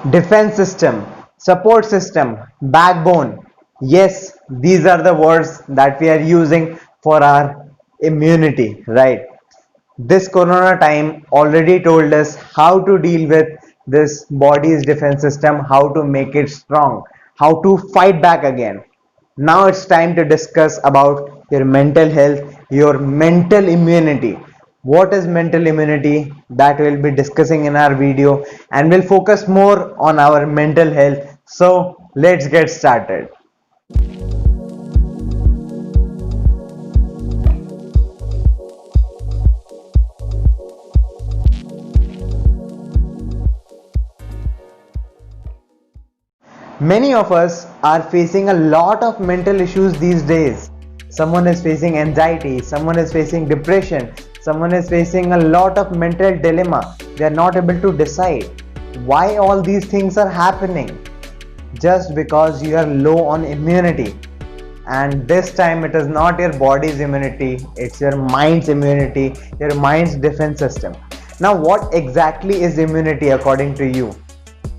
defense system, support system, backbone. Yes, these are the words that we are using for our immunity, right? This corona time already told us how to deal with this body's defense system, how to make it strong, how to fight back again. Now it's time to discuss about your mental health, your mental immunity. What is mental immunity? That we'll be discussing in our video, and we'll focus more on our mental health. So let's get started. Many of us are facing a lot of mental issues these days. Someone is facing anxiety, someone is facing depression, someone is facing a lot of mental dilemma. They are not able to decide why all these things are happening. Just because you are low on immunity. And this time it is not your body's immunity, it's your mind's immunity, your mind's defense system. Now, what exactly is immunity according to you?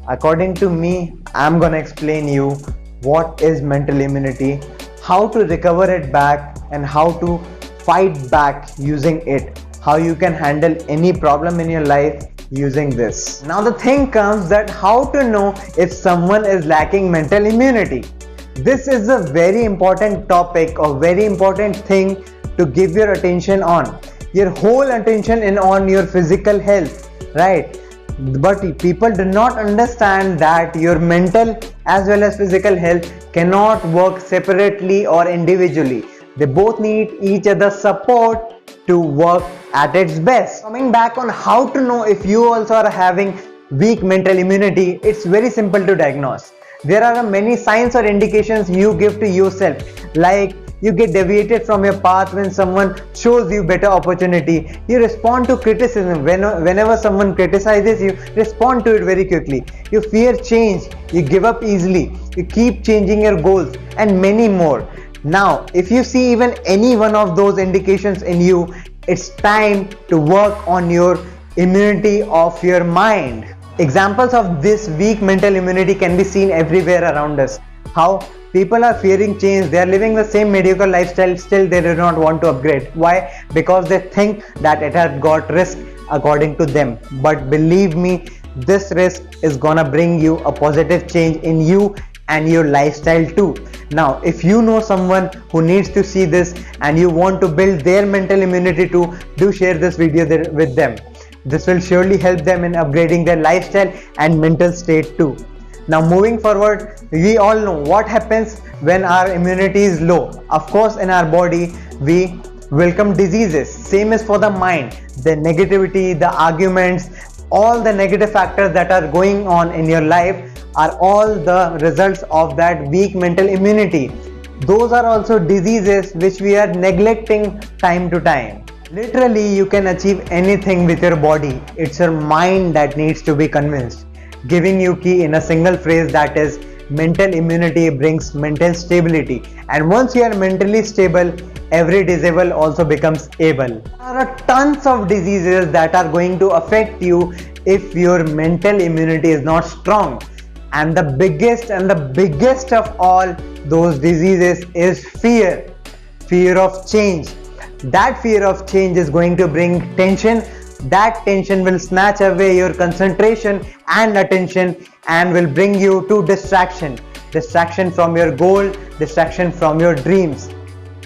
According to me, I'm gonna explain you what is mental immunity, how to recover it back, and how to fight back using it, how you can handle any problem in your life using this. Now the thing comes that how to know if someone is lacking mental immunity. This is a very important topic or very important thing to give your attention on. Your whole attention in on your physical health, right? But people do not understand that your mental as well as physical health cannot work separately or individually. They both need each other's support to work at its best. Coming back on how to know if you also are having weak mental immunity, it's very simple to diagnose. There are many signs or indications you give to yourself, like you get deviated from your path when someone shows you better opportunity. You respond to criticism. Whenever someone criticizes you, respond to it very quickly. You fear change. You give up easily. You keep changing your goals, and many more. Now, if you see even any one of those indications in you, it's time to work on your immunity of your mind. Examples of this weak mental immunity can be seen everywhere around us. How people are fearing change, they are living the same mediocre lifestyle, still they do not want to upgrade. Why? Because they think that it has got risk according to them. But believe me, this risk is gonna bring you a positive change in you and your lifestyle too. Now, if you know someone who needs to see this and you want to build their mental immunity too, do share this video with them. This will surely help them in upgrading their lifestyle and mental state too. Now, moving forward, we all know what happens when our immunity is low. Of course, in our body, we welcome diseases. Same is for the mind. The negativity, the arguments, all the negative factors that are going on in your life are all the results of that weak mental immunity. Those are also diseases which we are neglecting time to time. Literally, you can achieve anything with your body. It's your mind that needs to be convinced. Giving you key in a single phrase, that is, mental immunity brings mental stability. And once you are mentally stable, every disease also becomes able. There are tons of diseases that are going to affect you if your mental immunity is not strong. And the biggest of all those diseases is fear. Fear of change. That fear of change is going to bring tension. That tension will snatch away your concentration and attention and will bring you to distraction. Distraction from your goal, distraction from your dreams.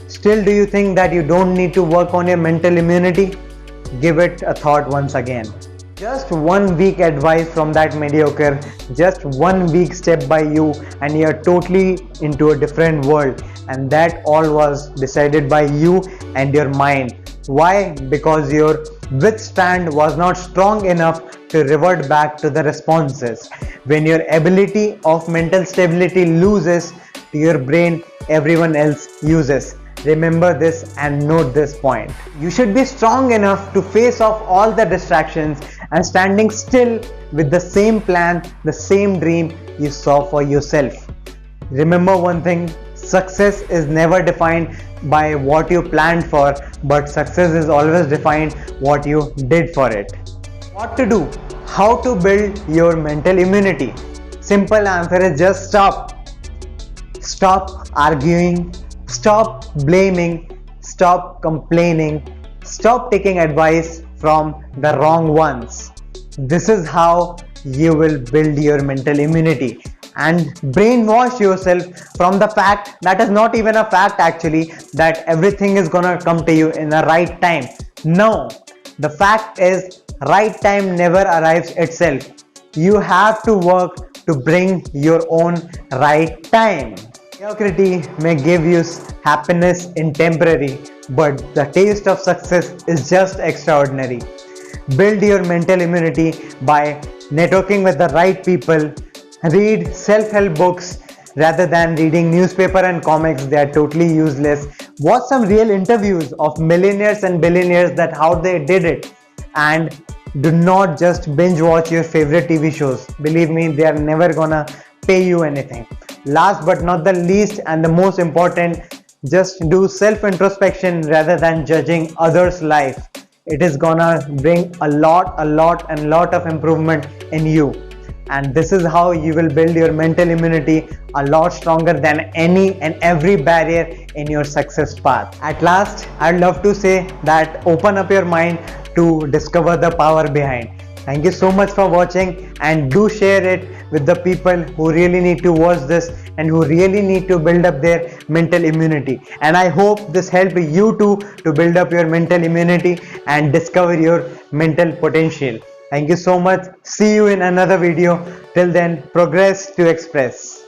Still, do you think that you don't need to work on your mental immunity? Give it a thought once again. Just 1 week advice from that mediocre, just 1 week step by you, and you're totally into a different world. And that all was decided by you and your mind. Why? Because your withstand was not strong enough to revert back to the responses. When your ability of mental stability loses to your brain, everyone else uses. Remember this and note this point. You should be strong enough to face off all the distractions and standing still with the same plan, the same dream you saw for yourself. Remember one thing, success is never defined by what you planned for, but success is always defined what you did for it. What to do? How to build your mental immunity? Simple answer is just stop. Stop arguing, stop blaming, stop complaining, stop taking advice from the wrong ones. This is how you will build your mental immunity and brainwash yourself from the fact that is not even a fact actually, that everything is gonna come to you in the right time. No, the fact is right time never arrives itself. You have to work to bring your own right time. Mediocrity may give you happiness in temporary, but the taste of success is just extraordinary. Build your mental immunity by networking with the right people. Read self-help books rather than reading newspaper and comics. They are totally useless. Watch some real interviews of millionaires and billionaires, that how they did it. And do not just binge watch your favorite TV shows. Believe me, they are never gonna pay you anything. Last but not the least and the most important, just do self introspection rather than judging others' life. It is gonna bring a lot of improvement in you. And this is how you will build your mental immunity a lot stronger than any and every barrier in your success path. At last, I'd love to say that open up your mind to discover the power behind. Thank you so much for watching, and do share it with the people who really need to watch this and who really need to build up their mental immunity. And I hope this helped you too to build up your mental immunity and discover your mental potential. Thank you so much. See you in another video. Till then, progress to express.